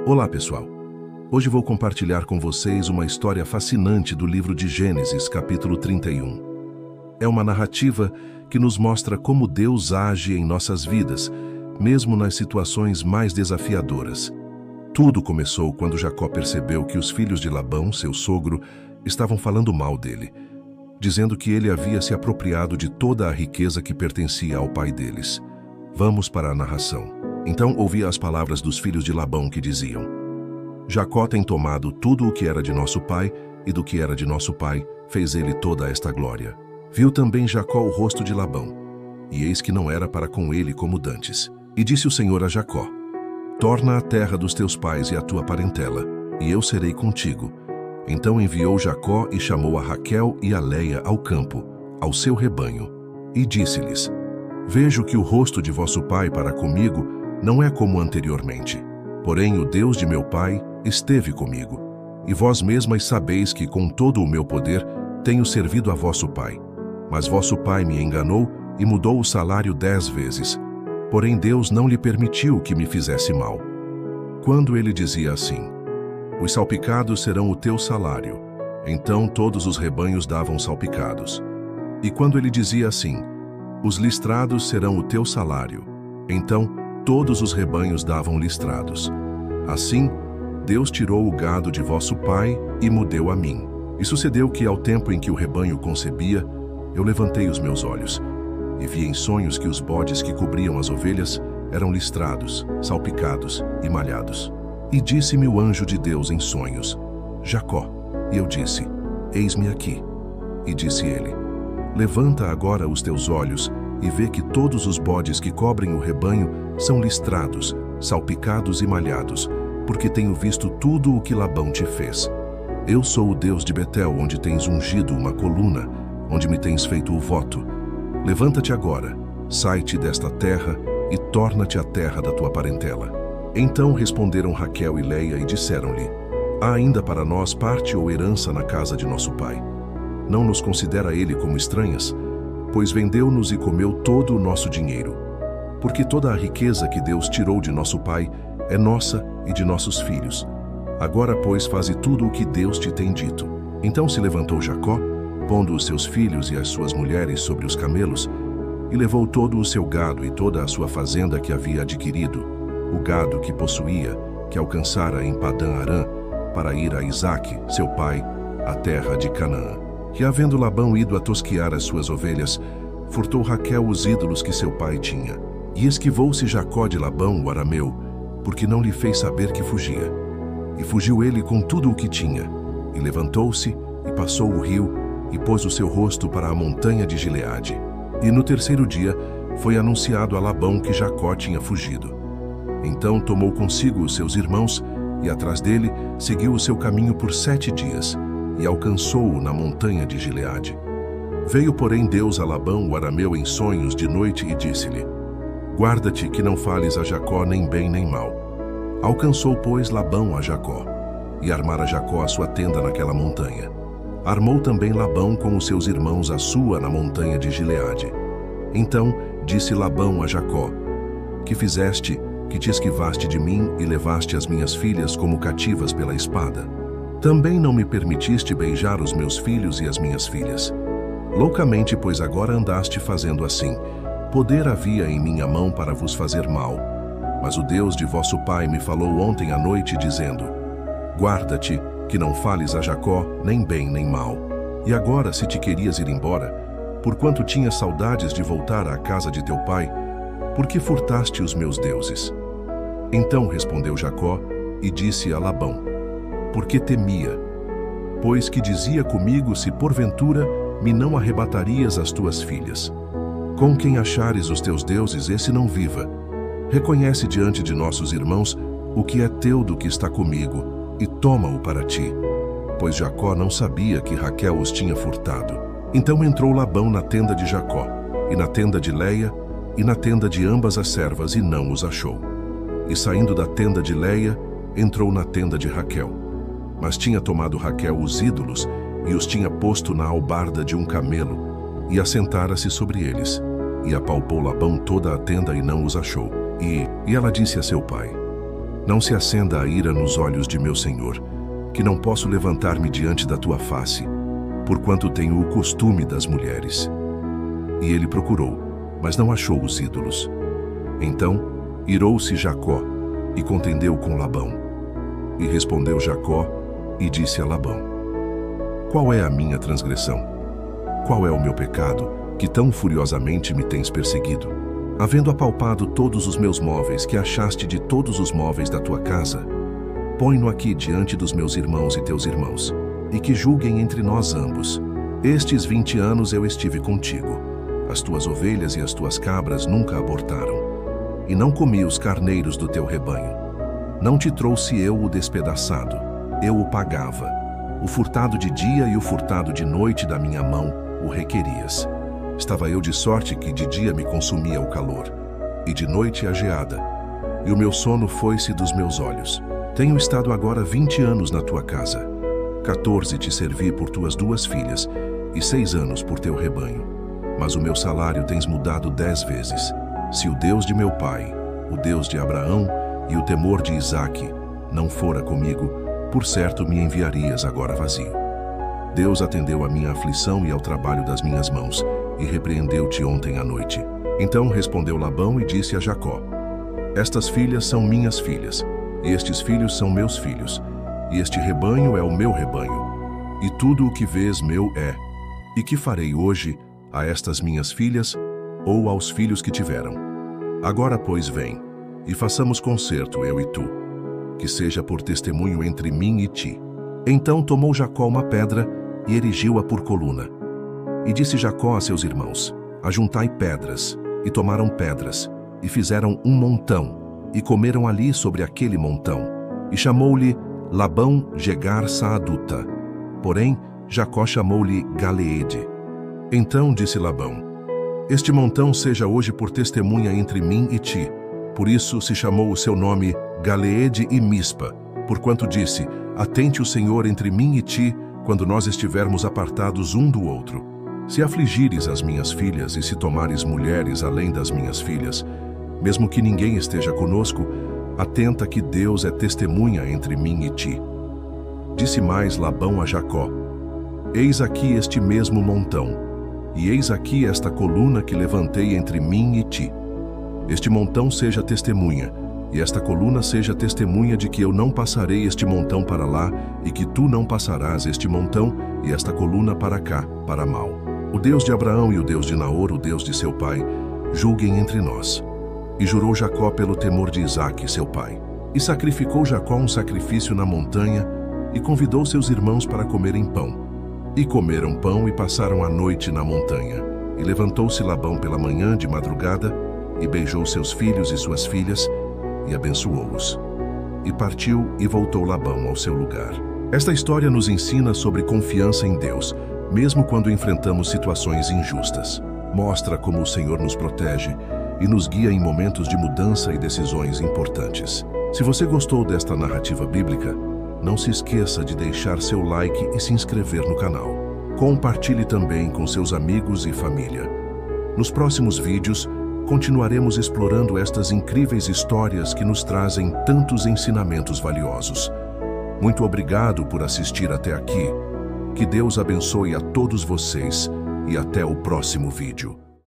Olá, pessoal. Hoje vou compartilhar com vocês uma história fascinante do livro de Gênesis, capítulo 31. É uma narrativa que nos mostra como Deus age em nossas vidas, mesmo nas situações mais desafiadoras. Tudo começou quando Jacó percebeu que os filhos de Labão, seu sogro, estavam falando mal dele, dizendo que ele havia se apropriado de toda a riqueza que pertencia ao pai deles. Vamos para a narração. Então ouvi as palavras dos filhos de Labão que diziam: Jacó tem tomado tudo o que era de nosso pai, e do que era de nosso pai, fez ele toda esta glória. Viu também Jacó o rosto de Labão, e eis que não era para com ele como dantes. E disse o Senhor a Jacó: Torna a terra dos teus pais e a tua parentela, e eu serei contigo. Então enviou Jacó e chamou a Raquel e a Leia ao campo, ao seu rebanho, e disse-lhes: Vejo que o rosto de vosso pai para comigo não é como anteriormente. Porém, o Deus de meu pai esteve comigo. E vós mesmas sabeis que com todo o meu poder tenho servido a vosso pai. Mas vosso pai me enganou e mudou o salário 10 vezes. Porém, Deus não lhe permitiu que me fizesse mal. Quando ele dizia assim: Os salpicados serão o teu salário, então todos os rebanhos davam salpicados. E quando ele dizia assim: Os listrados serão o teu salário, então todos os rebanhos davam listrados. Assim, Deus tirou o gado de vosso pai e me deu a mim. E sucedeu que, ao tempo em que o rebanho concebia, eu levantei os meus olhos, e vi em sonhos que os bodes que cobriam as ovelhas eram listrados, salpicados e malhados. E disse-me o anjo de Deus em sonhos: Jacó. E eu disse: Eis-me aqui. E disse ele: Levanta agora os teus olhos e vê que todos os bodes que cobrem o rebanho são listrados, salpicados e malhados, porque tenho visto tudo o que Labão te fez. Eu sou o Deus de Betel, onde tens ungido uma coluna, onde me tens feito o voto. Levanta-te agora, sai-te desta terra e torna-te à terra da tua parentela. Então responderam Raquel e Leia e disseram-lhe: Há ainda para nós parte ou herança na casa de nosso pai. Não nos considera ele como estranhas, pois vendeu-nos e comeu todo o nosso dinheiro. Porque toda a riqueza que Deus tirou de nosso pai é nossa e de nossos filhos. Agora, pois, faze tudo o que Deus te tem dito. Então se levantou Jacó, pondo os seus filhos e as suas mulheres sobre os camelos, e levou todo o seu gado e toda a sua fazenda que havia adquirido, o gado que possuía, que alcançara em Padã-Arã, para ir a Isaque, seu pai, à terra de Canaã. E havendo Labão ido a tosquiar as suas ovelhas, furtou Raquel os ídolos que seu pai tinha. E esquivou-se Jacó de Labão, o arameu, porque não lhe fez saber que fugia. E fugiu ele com tudo o que tinha, e levantou-se, e passou o rio, e pôs o seu rosto para a montanha de Gileade. E no terceiro dia foi anunciado a Labão que Jacó tinha fugido. Então tomou consigo os seus irmãos, e atrás dele seguiu o seu caminho por 7 dias, e alcançou-o na montanha de Gileade. Veio, porém, Deus a Labão, o arameu, em sonhos de noite e disse-lhe: Guarda-te que não fales a Jacó nem bem nem mal. Alcançou, pois, Labão a Jacó, e armara Jacó a sua tenda naquela montanha. Armou também Labão com os seus irmãos a sua na montanha de Gileade. Então disse Labão a Jacó: Que fizeste, que te esquivaste de mim e levaste as minhas filhas como cativas pela espada? Também não me permitiste beijar os meus filhos e as minhas filhas. Loucamente, pois, agora andaste fazendo assim. Poder havia em minha mão para vos fazer mal. Mas o Deus de vosso pai me falou ontem à noite, dizendo: Guarda-te, que não fales a Jacó, nem bem nem mal. E agora, se te querias ir embora, porquanto tinhas saudades de voltar à casa de teu pai, por que furtaste os meus deuses? Então respondeu Jacó e disse a Labão: Porque temia, pois que dizia comigo se porventura me não arrebatarias as tuas filhas. Com quem achares os teus deuses, esse não viva. Reconhece diante de nossos irmãos o que é teu do que está comigo, e toma-o para ti. Pois Jacó não sabia que Raquel os tinha furtado. Então entrou Labão na tenda de Jacó, e na tenda de Leia, e na tenda de ambas as servas, e não os achou. E saindo da tenda de Leia, entrou na tenda de Raquel. Mas tinha tomado Raquel os ídolos, e os tinha posto na albarda de um camelo, e assentara-se sobre eles. E apalpou Labão toda a tenda e não os achou. E ela disse a seu pai: Não se acenda a ira nos olhos de meu senhor, que não posso levantar-me diante da tua face, porquanto tenho o costume das mulheres. E ele procurou, mas não achou os ídolos. Então irou-se Jacó e contendeu com Labão. E respondeu Jacó e disse a Labão: Qual é a minha transgressão? Qual é o meu pecado, que tão furiosamente me tens perseguido? Havendo apalpado todos os meus móveis que achaste de todos os móveis da tua casa, põe-no aqui diante dos meus irmãos e teus irmãos, e que julguem entre nós ambos. Estes 20 anos eu estive contigo. As tuas ovelhas e as tuas cabras nunca abortaram, e não comi os carneiros do teu rebanho. Não te trouxe eu o despedaçado, eu o pagava. O furtado de dia e o furtado de noite da minha mão o requerias. Estava eu de sorte que de dia me consumia o calor, e de noite a geada, e o meu sono foi-se dos meus olhos. Tenho estado agora 20 anos na tua casa. 14 te servi por tuas 2 filhas, e 6 anos por teu rebanho. Mas o meu salário tens mudado 10 vezes. Se o Deus de meu pai, o Deus de Abraão e o temor de Isaque não fora comigo, por certo me enviarias agora vazio. Deus atendeu à minha aflição e ao trabalho das minhas mãos, e repreendeu-te ontem à noite. Então respondeu Labão e disse a Jacó: Estas filhas são minhas filhas, e estes filhos são meus filhos, e este rebanho é o meu rebanho, e tudo o que vês meu é. E que farei hoje a estas minhas filhas, ou aos filhos que tiveram? Agora, pois, vem, e façamos concerto, eu e tu, que seja por testemunho entre mim e ti. Então tomou Jacó uma pedra e erigiu-a por coluna. E disse Jacó a seus irmãos: Ajuntai pedras. E tomaram pedras, e fizeram um montão, e comeram ali sobre aquele montão. E chamou-lhe Labão Jegar Saaduta. Porém, Jacó chamou-lhe Galeede. Então disse Labão: Este montão seja hoje por testemunha entre mim e ti. Por isso se chamou o seu nome Galeede e Mispa, porquanto disse: Atente o Senhor entre mim e ti, quando nós estivermos apartados um do outro. Se afligires as minhas filhas e se tomares mulheres além das minhas filhas, mesmo que ninguém esteja conosco, atenta que Deus é testemunha entre mim e ti. Disse mais Labão a Jacó: Eis aqui este mesmo montão, e eis aqui esta coluna que levantei entre mim e ti. Este montão seja testemunha, e esta coluna seja testemunha de que eu não passarei este montão para lá, e que tu não passarás este montão e esta coluna para cá, para mal. O Deus de Abraão e o Deus de Naor, o Deus de seu pai, julguem entre nós. E jurou Jacó pelo temor de Isaque, seu pai. E sacrificou Jacó um sacrifício na montanha, e convidou seus irmãos para comerem pão. E comeram pão e passaram a noite na montanha. E levantou-se Labão pela manhã de madrugada, e beijou seus filhos e suas filhas, e abençoou-os. E partiu e voltou Labão ao seu lugar. Esta história nos ensina sobre confiança em Deus, mesmo quando enfrentamos situações injustas. Mostra como o Senhor nos protege e nos guia em momentos de mudança e decisões importantes. Se você gostou desta narrativa bíblica, não se esqueça de deixar seu like e se inscrever no canal. Compartilhe também com seus amigos e família. Nos próximos vídeos, continuaremos explorando estas incríveis histórias que nos trazem tantos ensinamentos valiosos. Muito obrigado por assistir até aqui. Que Deus abençoe a todos vocês e até o próximo vídeo.